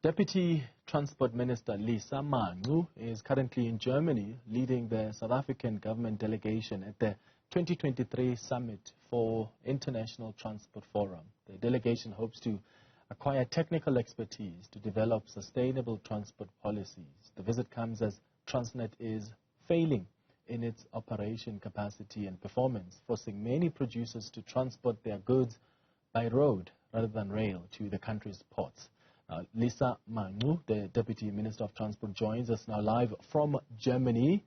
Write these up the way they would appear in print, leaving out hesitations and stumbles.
Deputy Transport Minister Mangcu is currently in Germany leading the South African government delegation at the 2023 Summit for International Transport Forum. The delegation hopes to acquire technical expertise to develop sustainable transport policies. The visit comes as Transnet is failing in its operation capacity and performance, forcing many producers to transport their goods by road rather than rail to the country's ports. Mangcu, the Deputy Minister of Transport, joins us now live from Germany.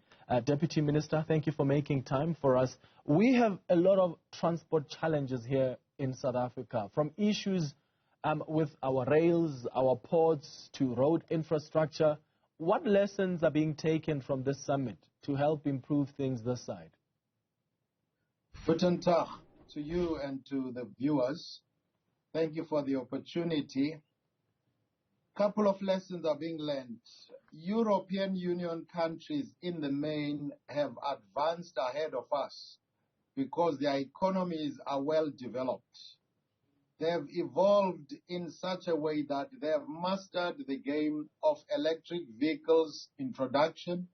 Deputy Minister, thank you for making time for us. We have a lot of transport challenges here in South Africa, from issues with our rails, our ports, to road infrastructure. What lessons are being taken from this summit to help improve things this side? Guten Tag to you and to the viewers. Thank you for the opportunity. Couple of lessons are being learned. European Union countries in the main have advanced ahead of us because their economies are well developed. They have evolved in such a way that they have mastered the game of electric vehicles introduction.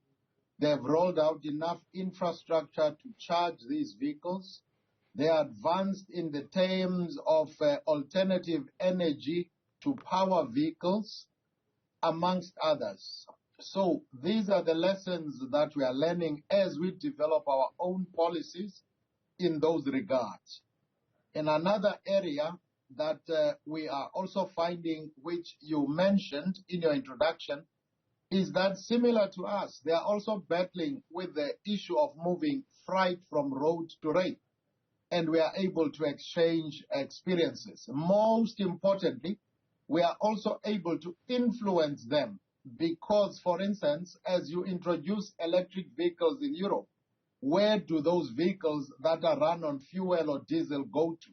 They have rolled out enough infrastructure to charge these vehicles. They are advanced in the terms of alternative energy to power vehicles, amongst others. So these are the lessons that we are learning as we develop our own policies in those regards. In another area that we are also finding, which you mentioned in your introduction, is that similar to us, they are also battling with the issue of moving freight from road to rail. And we are able to exchange experiences. Most importantly, we are also able to influence them because, for instance, as you introduce electric vehicles in Europe, where do those vehicles that are run on fuel or diesel go to?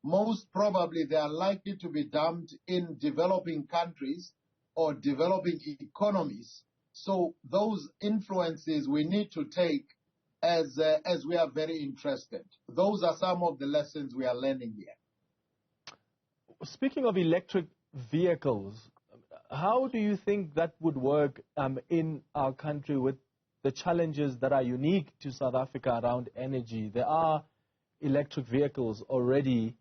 Most probably they are likely to be dumped in developing countries or developing economies. So those influences we need to take as we are very interested. Those are some of the lessons we are learning here. Speaking of electric vehicles, how do you think that would work in our country with the challenges that are unique to South Africa around energy? There are electric vehicles already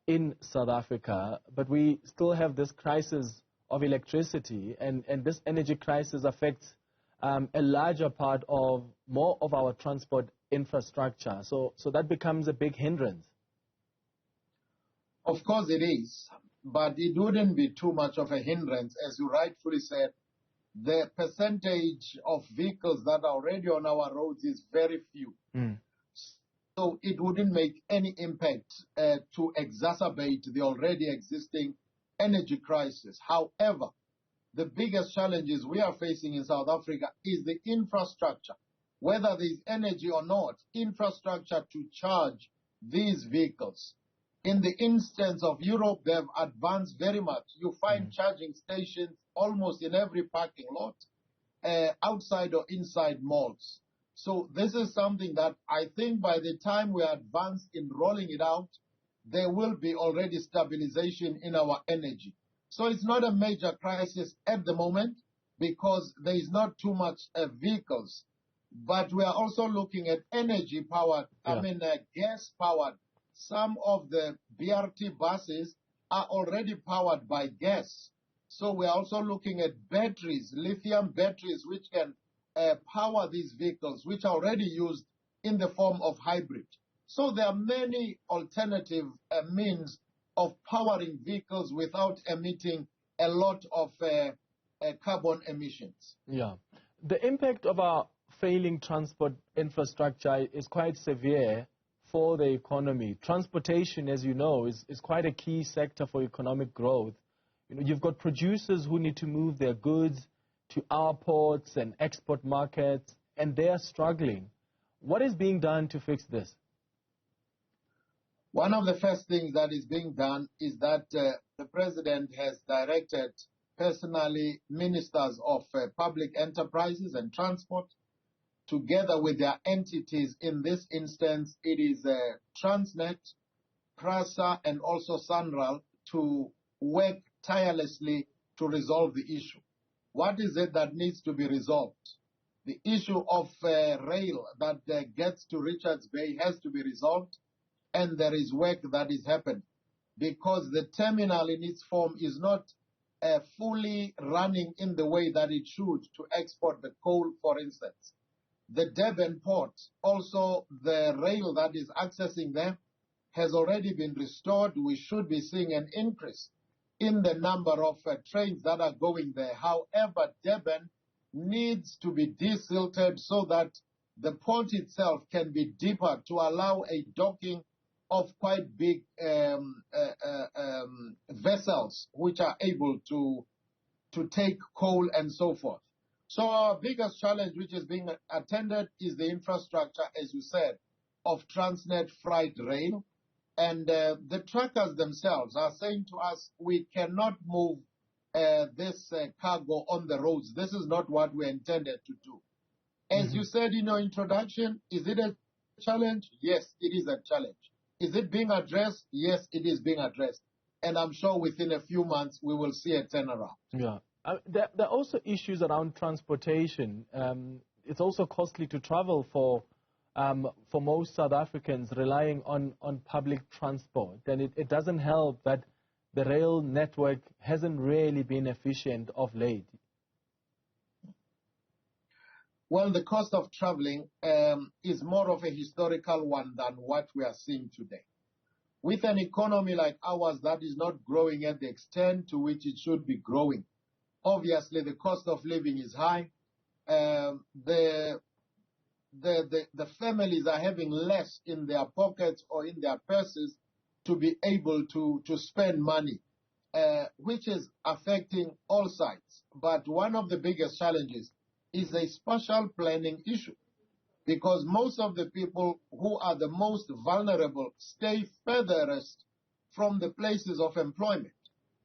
in South Africa, but we still have this crisis of electricity, and this energy crisis affects a larger part of more of our transport infrastructure. So that becomes a big hindrance. Of course it is, but it wouldn't be too much of a hindrance. As you rightfully said, the percentage of vehicles that are already on our roads is very few. So it wouldn't make any impact to exacerbate the already existing energy crisis. However, the biggest challenges we are facing in South Africa is the infrastructure. Whether there is energy or not, infrastructure to charge these vehicles. In the instance of Europe, they have advanced very much. You find charging stations almost in every parking lot, outside or inside malls. So this is something that I think by the time we are advanced in rolling it out, there will be already stabilization in our energy. So it's not a major crisis at the moment because there is not too much vehicles. But we are also looking at energy powered, gas powered. Some of the BRT buses are already powered by gas. So we are also looking at batteries, lithium batteries, which can power these vehicles, which are already used in the form of hybrid. So there are many alternative means of powering vehicles without emitting a lot of carbon emissions. Yeah. The impact of our failing transport infrastructure is quite severe for the economy. Transportation, as you know, is quite a key sector for economic growth. You know, you've got producers who need to move their goods to our ports and export markets, and they are struggling. What is being done to fix this? One of the first things that is being done is that the president has directed personally ministers of public enterprises and transport, together with their entities. In this instance, it is Transnet, PRASA, and also SANRAL, to work tirelessly to resolve the issue. What is it that needs to be resolved? The issue of rail that gets to Richards Bay has to be resolved, and there is work that is happening because the terminal in its form is not fully running in the way that it should to export the coal, for instance. The Durban port, also the rail that is accessing them, has already been restored. We should be seeing an increase in the number of trains that are going there. However, Durban needs to be desilted so that the port itself can be deeper to allow a docking of quite big vessels which are able to take coal and so forth. So our biggest challenge which is being attended is the infrastructure, as you said, of Transnet freight rail. And the truckers themselves are saying to us, we cannot move this cargo on the roads. This is not what we intended to do. As you said in your introduction, is it a challenge? Yes, it is a challenge. Is it being addressed? Yes, it is being addressed. And I'm sure within a few months we will see a turnaround. Yeah. There are also issues around transportation. It's also costly to travel for most South Africans relying on public transport. And it doesn't help that the rail network hasn't really been efficient of late. Well, the cost of traveling is more of a historical one than what we are seeing today. With an economy like ours that is not growing at the extent to which it should be growing, obviously the cost of living is high. The families are having less in their pockets or in their purses to be able to spend money, which is affecting all sides. But one of the biggest challenges is a spatial planning issue, because most of the people who are the most vulnerable stay furthest from the places of employment.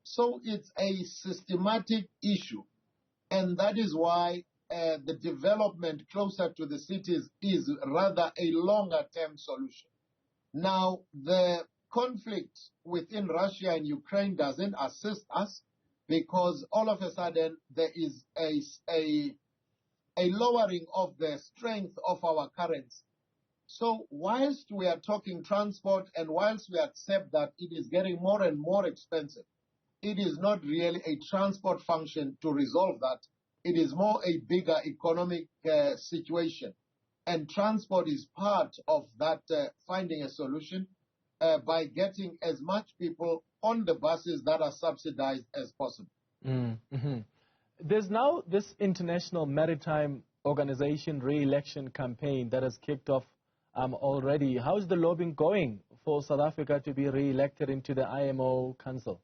So it's a systematic issue, and that is why the development closer to the cities is rather a longer-term solution. Now, the conflict within Russia and Ukraine doesn't assist us, because all of a sudden there is a lowering of the strength of our currency. So whilst we are talking transport and whilst we accept that it is getting more and more expensive, it is not really a transport function to resolve that. It is more a bigger economic situation. And transport is part of that finding a solution by getting as much people on the buses that are subsidized as possible. Mm-hmm. There's now this International Maritime Organization re-election campaign that has kicked off already. How's the lobbying going for South Africa to be re-elected into the IMO Council?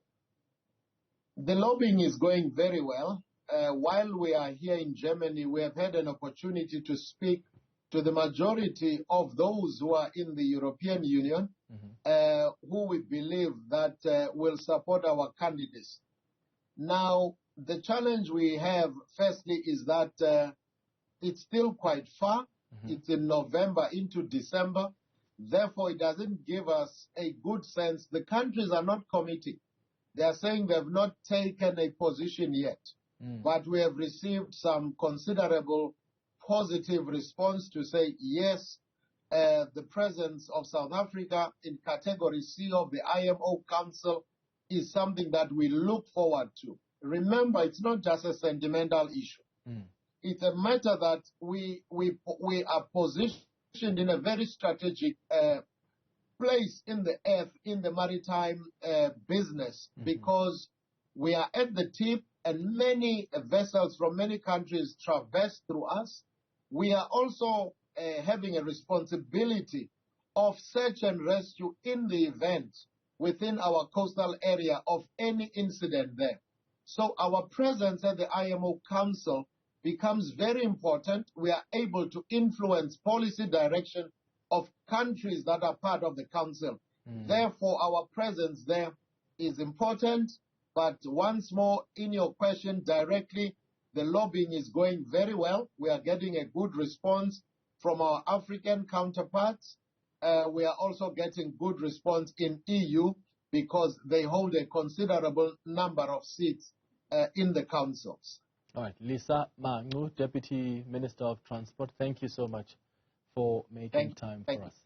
The lobbying is going very well. While we are here in Germany, we have had an opportunity to speak to the majority of those who are in the European Union, who we believe that will support our candidates. Now, the challenge we have, firstly, is that it's still quite far. It's in November into December. Therefore, it doesn't give us a good sense. The countries are not committing. They are saying they have not taken a position yet. But we have received some considerable positive response to say, yes, the presence of South Africa in category C of the IMO Council is something that we look forward to. Remember, it's not just a sentimental issue. It's a matter that we are positioned in a very strategic place in the earth, in the maritime business, because we are at the tip and many vessels from many countries traverse through us. We are also having a responsibility of search and rescue in the event within our coastal area of any incident there. So our presence at the IMO Council becomes very important. We are able to influence policy direction of countries that are part of the Council. Therefore, our presence there is important. But once more, in your question directly, the lobbying is going very well. We are getting a good response from our African counterparts. We are also getting good response in EU because they hold a considerable number of seats in the councils. All right. Lisa Mangcu, Deputy Minister of Transport, thank you so much for making time for us.